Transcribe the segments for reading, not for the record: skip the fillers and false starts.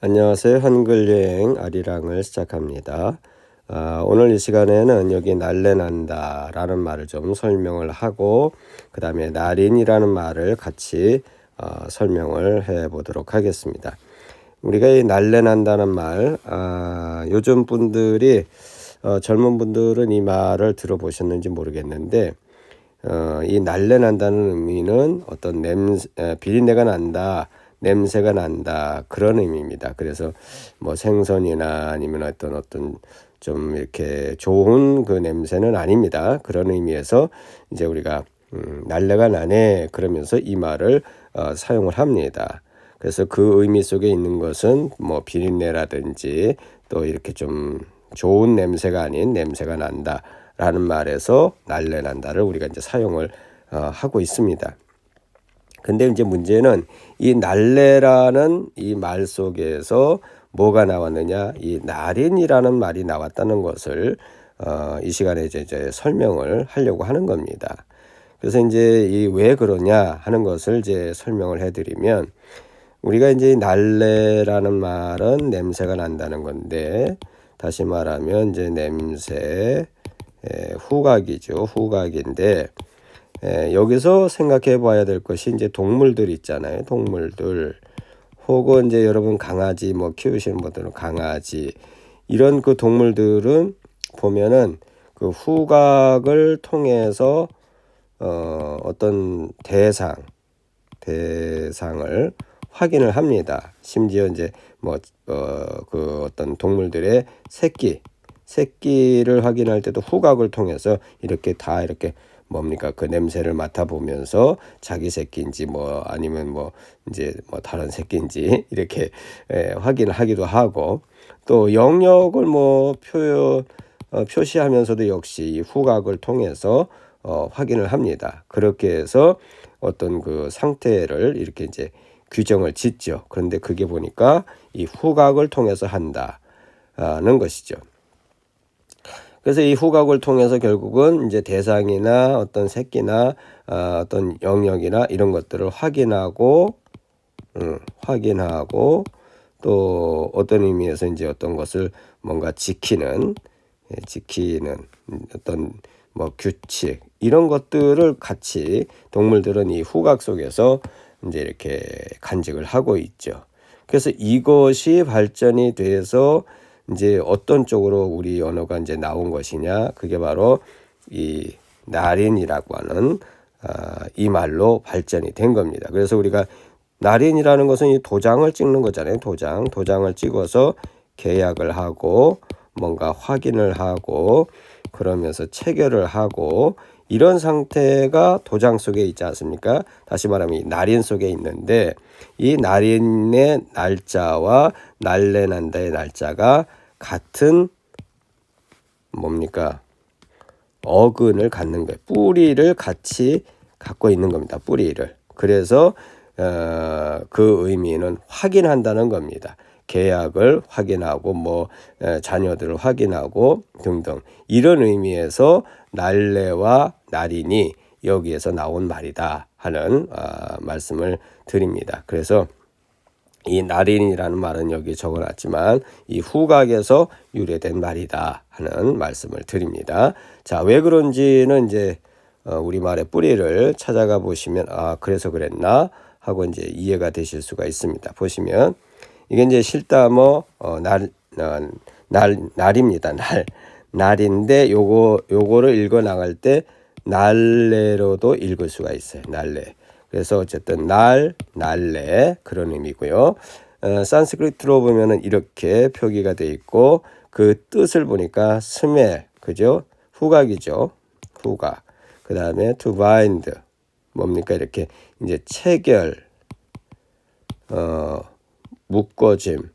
안녕하세요. 한글 여행 아리랑을 시작합니다. 오늘 이 시간에는 여기 날래난다 라는 말을 좀 설명을 하고 그 다음에 날인이라는 말을 같이 설명을 해 보도록 하겠습니다. 우리가 이 날래난다는 말, 요즘 분들이 젊은 분들은 이 말을 들어보셨는지 모르겠는데 이 날래난다는 의미는 어떤 비린내가 난다, 냄새가 난다, 그런 의미입니다. 그래서 뭐 생선이나 아니면 어떤 좀 이렇게 좋은 그 냄새는 아닙니다. 그런 의미에서 이제 우리가 날래가 나네 그러면서 이 말을 사용을 합니다. 그래서 그 의미 속에 있는 것은 뭐 비린내라든지 또 이렇게 좀 좋은 냄새가 아닌 냄새가 난다 라는 말에서 날래난다를 우리가 이제 사용을 하고 있습니다. 근데 이제 문제는 이 날래라는 이 말 속에서 뭐가 나왔느냐, 이 날인이라는 말이 나왔다는 것을 이 시간에 이제 설명을 하려고 하는 겁니다. 그래서 이제 이 왜 그러냐 하는 것을 이제 설명을 해드리면, 우리가 이제 날래라는 말은 냄새가 난다는 건데, 다시 말하면 이제 냄새, 후각이죠. 후각인데, 여기서 생각해 봐야 될 것이 이제 동물들 있잖아요. 동물들. 혹은 이제 여러분 강아지 뭐 키우시는 분들은 강아지. 이런 그 동물들은 보면은 그 후각을 통해서 어떤 대상을 확인을 합니다. 심지어 이제 그 어떤 동물들의 새끼를 확인할 때도 후각을 통해서 이렇게 뭡니까 그 냄새를 맡아보면서 자기 새끼인지 뭐 아니면 뭐 이제 뭐 다른 새끼인지 이렇게 확인을 하기도 하고, 또 영역을 뭐 표시하면서도 역시 후각을 통해서 확인을 합니다. 그렇게 해서 어떤 그 상태를 이렇게 이제 규정을 짓죠. 그런데 그게 보니까 이 후각을 통해서 한다는 것이죠. 그래서 이 후각을 통해서 결국은 이제 대상이나 어떤 새끼나 어떤 영역이나 이런 것들을 확인하고 또 어떤 의미에서 이제 어떤 것을 뭔가 지키는 어떤 뭐 규칙 이런 것들을 같이 동물들은 이 후각 속에서 이제 이렇게 간직을 하고 있죠. 그래서 이것이 발전이 돼서 이제 어떤 쪽으로 우리 언어가 이제 나온 것이냐, 그게 바로 이 날인이라고 하는 이 말로 발전이 된 겁니다. 그래서 우리가 날인이라는 것은 이 도장을 찍는 거잖아요. 도장을 찍어서 계약을 하고 뭔가 확인을 하고 그러면서 체결을 하고 이런 상태가 도장 속에 있지 않습니까? 다시 말하면 이 날인 속에 있는데, 이 날인의 날짜와 날래난다의 날짜가 같은 뭡니까? 어근을 갖는 거예요. 뿌리를 같이 갖고 있는 겁니다. 뿌리를. 그래서 그 의미는 확인한다는 겁니다. 계약을 확인하고 뭐 자녀들을 확인하고 등등 이런 의미에서 날래와 날인이 여기에서 나온 말이다 하는 말씀을 드립니다. 그래서 이 날인이라는 말은 여기 적어놨지만 이 후각에서 유래된 말이다 하는 말씀을 드립니다. 자, 왜 그런지는 이제 우리말의 뿌리를 찾아가 보시면 그래서 그랬나 하고 이제 이해가 되실 수가 있습니다. 보시면 이게 이제 실다모 날입니다. 날인데 요거를 읽어 나갈 때 날래로도 읽을 수가 있어요. 날래. 그래서 어쨌든 날래 그런 의미고요. 산스크리트로 보면은 이렇게 표기가 돼 있고 그 뜻을 보니까 스멜, 그죠? 후각이죠. 후각. 그 다음에 to bind 뭡니까 이렇게 이제 체결, 묶어짐,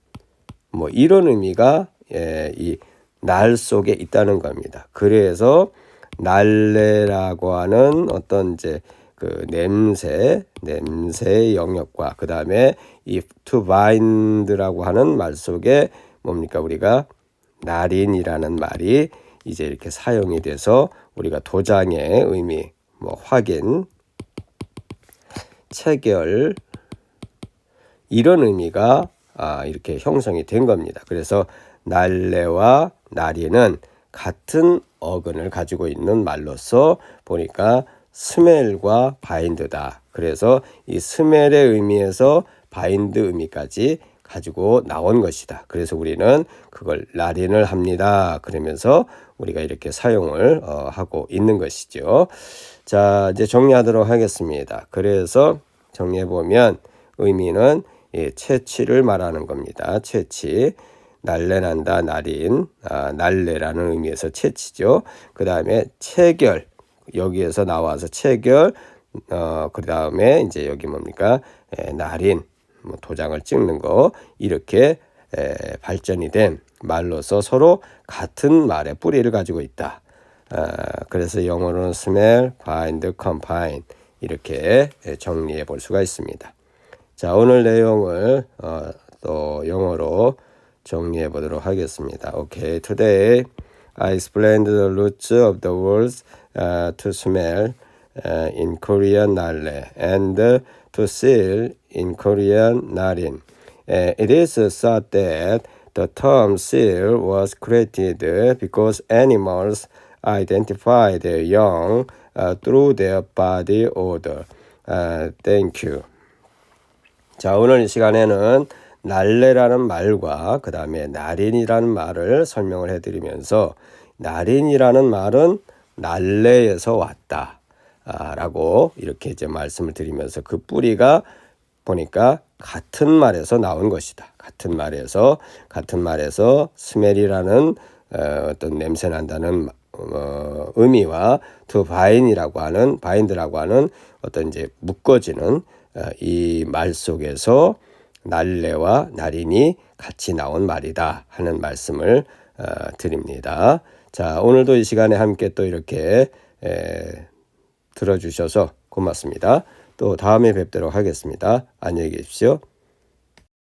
뭐 이런 의미가 이 날 속에 있다는 겁니다. 그래서 날래라고 하는 어떤 이제 그 냄새의 영역과 그 다음에 이 to bind라고 하는 말 속에 뭡니까 우리가 날인이라는 말이 이제 이렇게 사용이 돼서 우리가 도장의 의미, 뭐 확인, 체결 이런 의미가 이렇게 형성이 된 겁니다. 그래서 날래와 나리는 같은 어근을 가지고 있는 말로서 보니까 스멜과 바인드다. 그래서 이 스멜의 의미에서 바인드 의미까지 가지고 나온 것이다. 그래서 우리는 그걸 날인을 합니다. 그러면서 우리가 이렇게 사용을 하고 있는 것이죠. 자, 이제 정리하도록 하겠습니다. 그래서 정리해 보면 의미는 채취를 말하는 겁니다. 채취. 날래난다, 날인, 날래라는 의미에서 채취죠. 그 다음에 체결, 여기에서 나와서 체결, 그 다음에 이제 여기 뭡니까? 날인, 뭐 도장을 찍는 거, 이렇게 발전이 된 말로서 서로 같은 말의 뿌리를 가지고 있다. 그래서 영어로는 smell, find, combine 이렇게 정리해 볼 수가 있습니다. 자, 오늘 내용을 또 영어로 정리해 보도록 하겠습니다. Okay, today I explained the roots of the words to smell in Korean 날래 and to seal in Korean 날인. It is thought that the term seal was created because animals identify their young through their body odor. Thank you. 자, 오늘 이 시간에는 날래라는 말과 그 다음에 날인이라는 말을 설명을 해드리면서 날인이라는 말은 날래에서 왔다 라고 이렇게 이제 말씀을 드리면서 그 뿌리가 보니까 같은 말에서 나온 것이다. 같은 말에서 스멜이라는 어떤 냄새 난다는 의미와 to 바인드라고 하는 어떤 이제 묶어지는 이 말 속에서 날래와 날인이 같이 나온 말이다 하는 말씀을 드립니다. 자, 오늘도 이 시간에 함께 또 이렇게 들어주셔서 고맙습니다. 또 다음에 뵙도록 하겠습니다. 안녕히 계십시오.